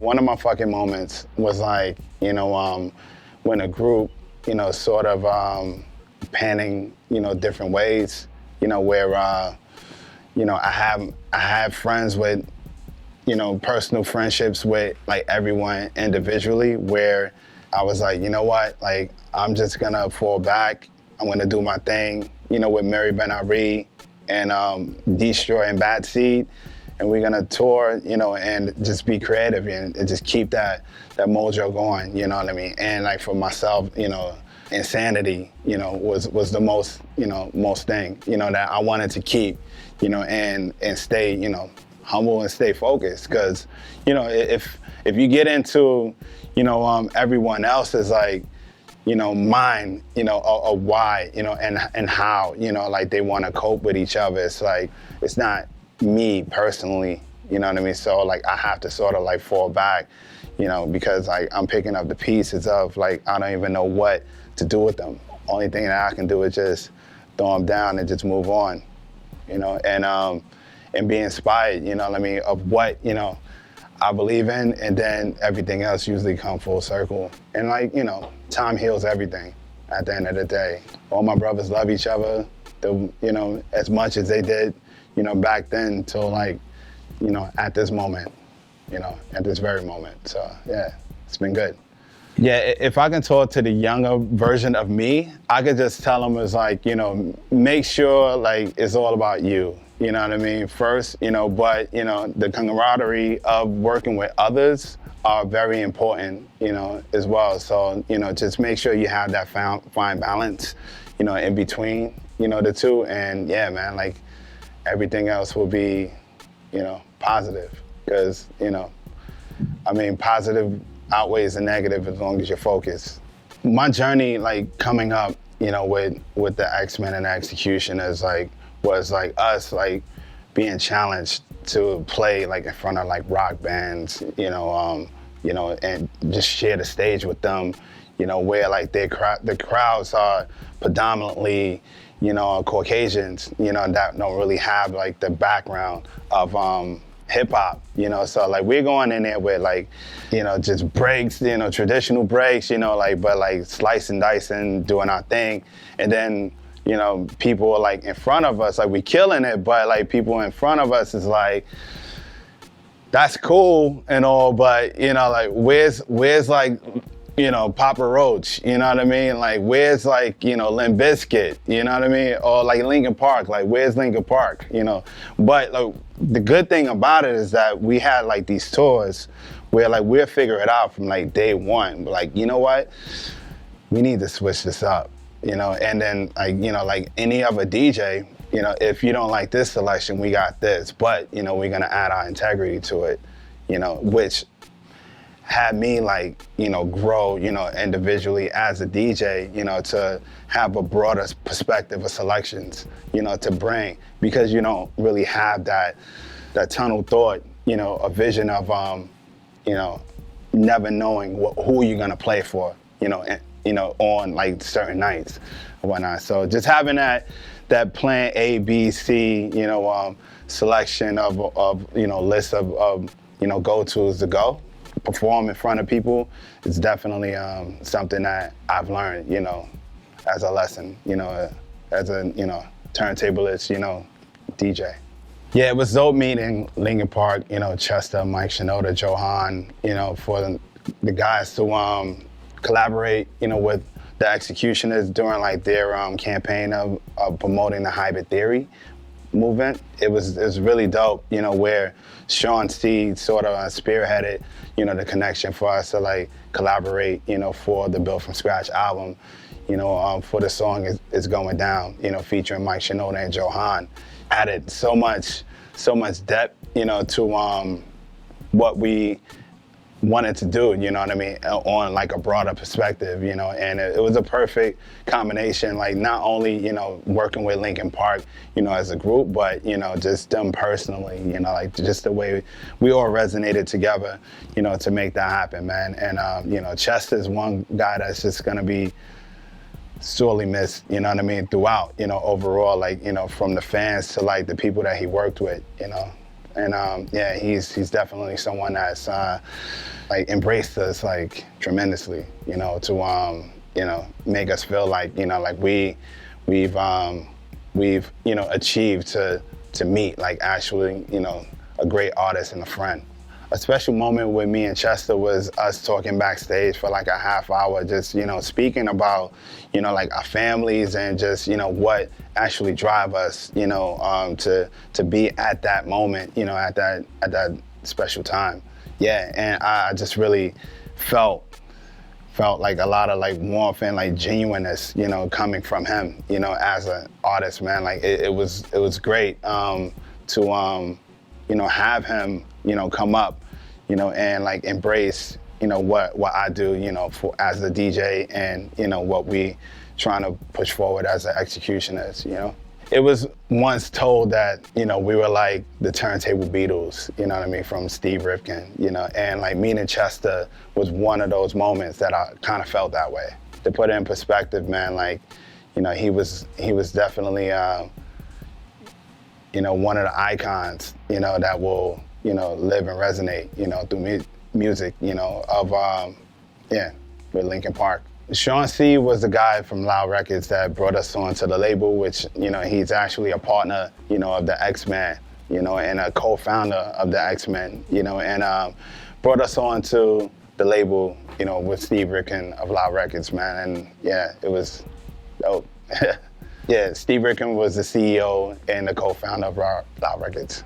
One of my fucking moments was like, when a group, sort of panning, different ways, where, I have friends with, personal friendships with like everyone individually, where I was like, you know what, like I'm just gonna fall back. I'm gonna do my thing, with Mary Ben Ari and Destroy and Bad Seed. And we're gonna tour, and just be creative and just keep that mojo going, you know what I mean? And like for myself, insanity, was the most, most thing, that I wanted to keep, and stay, humble and stay focused. Cause, if you get into, everyone else's like, mind, of why, and how, like they wanna cope with each other, it's like, it's not me personally, you know what I mean? So like I have to sort of like fall back, because like I'm picking up the pieces of like, I don't even know what to do with them. Only thing that I can do is just throw them down and just move on, and be inspired, what I mean, of what, I believe in, and then everything else usually come full circle. And like, time heals everything at the end of the day. All my brothers love each other, as much as they did, back then till like, at this moment, at this very moment. So yeah, it's been good. Yeah, if I can talk to the younger version of me, I could just tell them it's like, make sure like it's all about you. You know what I mean? First, but, the camaraderie of working with others are very important, as well. So, just make sure you have that fine balance, in between, the two. And yeah, man, like everything else will be, positive. Because, positive outweighs the negative as long as you're focused. My journey, like coming up, with the X-Men and the Executioners, like, was like us like being challenged to play like in front of like rock bands, and just share the stage with them, where like the crowds are predominantly, Caucasians, that don't really have like the background of hip hop, so like we're going in there with like, just breaks, traditional breaks, but like slice and dicing, doing our thing, and then people are like in front of us, like we killing it, but like people in front of us is like, that's cool and all, but like where's like, Papa Roach, you know what I mean? Like where's like, Limp Bizkit, you know what I mean? Or like Linkin Park, like where's Linkin Park, But like the good thing about it is that we had like these tours where like we'll figure it out from like day one, but like, you know what? We need to switch this up. And then like any other DJ, if you don't like this selection, we got this, but, we're gonna add our integrity to it, which had me like, grow, individually as a DJ, to have a broader perspective of selections, to bring, because you don't really have that tunnel thought, a vision of, never knowing who you're gonna play for, on like certain nights and whatnot. So just having that plan A, B, C, selection of list of go-tos to go, perform in front of people is definitely something that I've learned, as a lesson, as a, turntablist, DJ. Yeah, it was dope meeting Linkin Park, Chester, Mike Shinoda, Johan, for the guys to collaborate, with the Executioners during like their campaign of promoting the hybrid theory movement. It was really dope, where Sean C sort of spearheaded, the connection for us to like collaborate, for the Built From Scratch album, for the song is Going Down, featuring Mike Shinoda and Johan. Added so much depth, to what we wanted to do, you know what I mean, on like a broader perspective, and it was a perfect combination, like not only, working with Linkin Park, as a group, but, just them personally, like just the way we all resonated together, to make that happen, man. And, Chester's one guy that's just gonna be sorely missed, what I mean, throughout, overall, like, from the fans to like the people that he worked with, And yeah, he's definitely someone that's like embraced us like tremendously, you know, to you know, make us feel like, you know, like we've you know, achieved to meet like actually, you know, a great artist and a friend. A special moment with me and Chester was us talking backstage for like a half hour, just, you know, speaking about, you know, like our families and just, you know, what actually drive us, you know, to be at that moment, you know, at that special time. Yeah, and I just really felt like a lot of like warmth and like genuineness, you know, coming from him, you know, as an artist, man. Like it was great to you know, have him, you know, come up, you know, and like embrace, you know, what I do, you know, for as a DJ and, you know, what we trying to push forward as the Executioners, you know. It was once told that, you know, we were like the turntable Beatles, you know what I mean, from Steve Rifkin, you know, and like meeting Chester was one of those moments that I kind of felt that way. To put it in perspective, man, like, you know, he was definitely, you know, one of the icons, you know, that will, you know, live and resonate, you know, through music, you know, of, yeah, with Linkin Park. Sean C was the guy from Loud Records that brought us onto the label, which, you know, he's actually a partner, you know, of the X-Men, you know, and a co-founder of the X-Men, you know, and brought us onto the label, you know, with Steve Rifkin of Loud Records, man, and yeah, it was dope. Yeah, Steve Rifkin was the CEO and the co-founder of Loud Records.